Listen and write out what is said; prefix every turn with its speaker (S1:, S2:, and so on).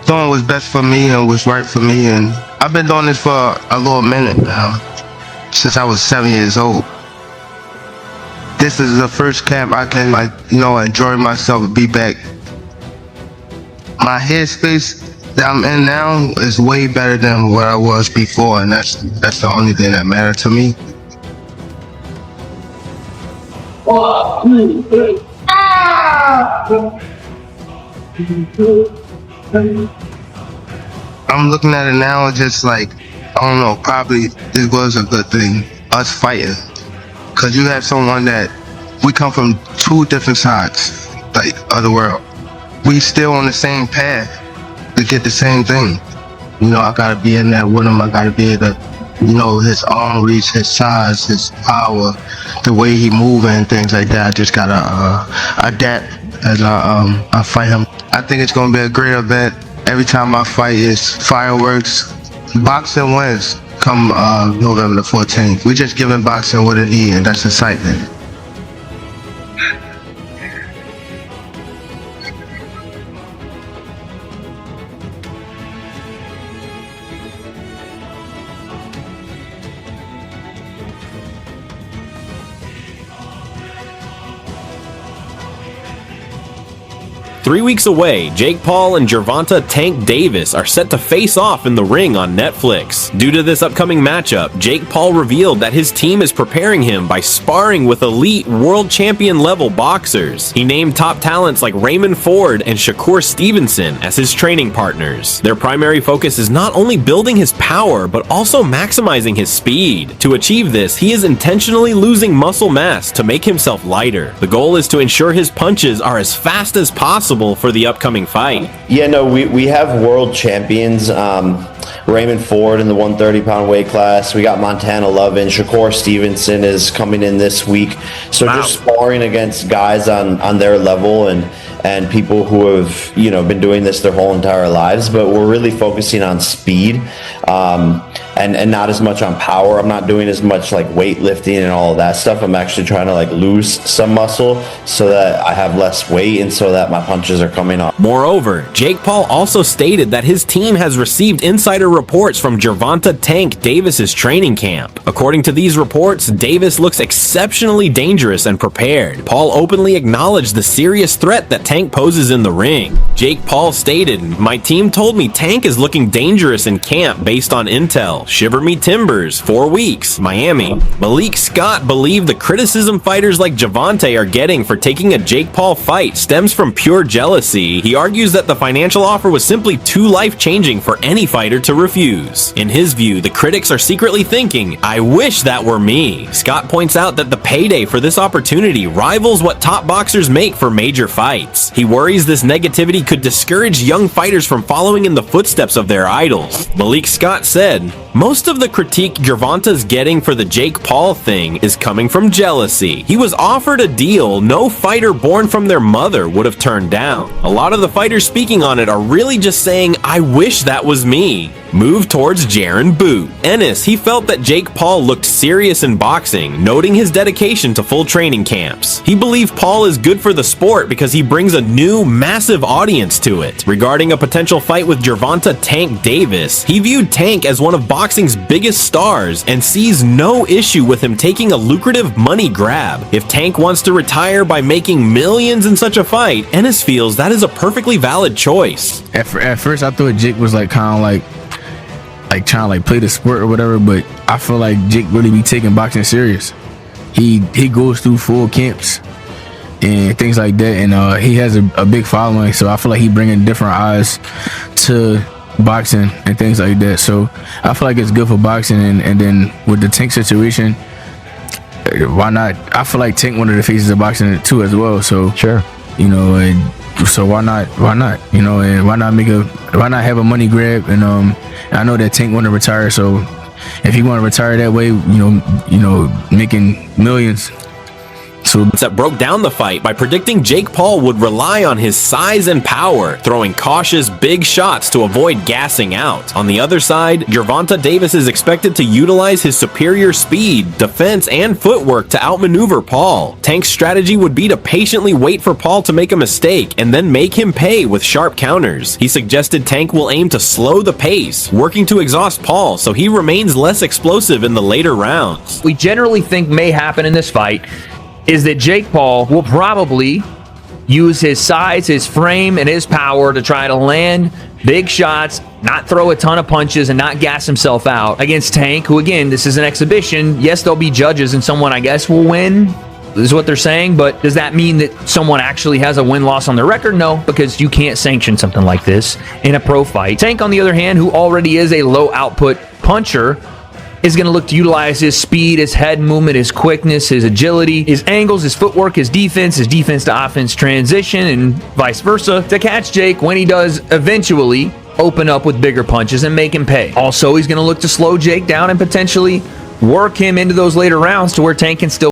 S1: doing what's best for me and what's right for me. And I've been doing this for a little minute now, since I was 7 years old. This is the first camp I can, enjoy myself and be back. My headspace that I'm in now is way better than what I was before, and that's the only thing that matters to me. I'm looking at it now just like, I don't know, probably this was a good thing, us fighting. Cause you have someone that, we come from two different sides, like, of the world. We still on the same path to get the same thing. I gotta be in there with him, I gotta be able to, his arm reach, his size, his power, the way he moving and things like that. I just gotta adapt as I fight him. I think it's gonna be a great event. Every time I fight is fireworks. Boxing wins come November the 14th. We just giving boxing what it needs, and that's excitement.
S2: 3 weeks away, Jake Paul and Gervonta "Tank" Davis are set to face off in the ring on Netflix. Due to this upcoming matchup, Jake Paul revealed that his team is preparing him by sparring with elite world champion level boxers. He named top talents like Raymond Ford and Shakur Stevenson as his training partners. Their primary focus is not only building his power, but also maximizing his speed. To achieve this, he is intentionally losing muscle mass to make himself lighter. The goal is to ensure his punches are as fast as possible for the upcoming fight.
S3: Yeah, no, we have world champions, Raymond Ford in the 130-pound weight class. We got Montana Lovin. Shakur Stevenson is coming in this week. So just sparring against guys on their level and people who have, been doing this their whole entire lives. But we're really focusing on speed and not as much on power. I'm not doing as much like weightlifting and all of that stuff. I'm actually trying to lose some muscle so that I have less weight and so that my punches are coming off.
S2: Moreover, Jake Paul also stated that his team has received insider reports from Gervonta "Tank" Davis's training camp. According to these reports, Davis looks exceptionally dangerous and prepared. Paul openly acknowledged the serious threat that Tank poses in the ring. Jake Paul stated, "My team told me Tank is looking dangerous in camp based on intel. Shiver me timbers, 4 weeks, Miami." Malik Scott believed the criticism fighters like Gervonta are getting for taking a Jake Paul fight stems from pure jealousy. He argues that the financial offer was simply too life-changing for any fighter to refuse. In his view, the critics are secretly thinking, "I wish that were me." Scott points out that the payday for this opportunity rivals what top boxers make for major fights. He worries this negativity could discourage young fighters from following in the footsteps of their idols. Malik Scott said, "Most of the critique Gervonta's getting for the Jake Paul thing is coming from jealousy. He was offered a deal no fighter born from their mother would have turned down. A lot of the fighters speaking on it are really just saying, 'I wish that was me.'" Move towards Jaron Boot. Ennis, he felt that Jake Paul looked serious in boxing, noting his dedication to full training camps. He believed Paul is good for the sport because he brings a new, massive audience to it. Regarding a potential fight with Gervonta "Tank" Davis, he viewed Tank as one of boxing's biggest stars and sees no issue with him taking a lucrative money grab. If Tank wants to retire by making millions in such a fight, Ennis feels that is a perfectly valid choice.
S4: At first, I thought Jake was trying to play the sport or whatever, but I feel like Jake really be taking boxing serious. He goes through full camps and things like that, and he has a big following, so I feel like he bringing different eyes to boxing and things like that. So I feel like it's good for boxing, and then with the Tank situation, why not? I feel like Tank one of the faces of boxing too as well. So
S5: sure,
S4: so why not? And why not have a money grab? And I know that Tank want to retire, so if he want to retire that way, making millions,
S2: that broke down the fight by predicting Jake Paul would rely on his size and power, throwing cautious big shots to avoid gassing out. On the other side, Gervonta Davis is expected to utilize his superior speed, defense, and footwork to outmaneuver Paul. Tank's strategy would be to patiently wait for Paul to make a mistake and then make him pay with sharp counters. He suggested Tank will aim to slow the pace, working to exhaust Paul so he remains less explosive in the later rounds.
S5: We generally think may happen in this fight is that Jake Paul will probably use his size, his frame, and his power to try to land big shots, not throw a ton of punches, and not gas himself out against Tank, who, again, this is an exhibition. Yes, there'll be judges, and someone, I guess, will win, is what they're saying, but does that mean that someone actually has a win-loss on their record? No, because you can't sanction something like this in a pro fight. Tank, on the other hand, who already is a low-output puncher, is going to look to utilize his speed, his head movement, his quickness, his agility, his angles, his footwork, his defense to offense transition, and vice versa to catch Jake when he does eventually open up with bigger punches and make him pay. Also, he's going to look to slow Jake down and potentially work him into those later rounds to where Tank can still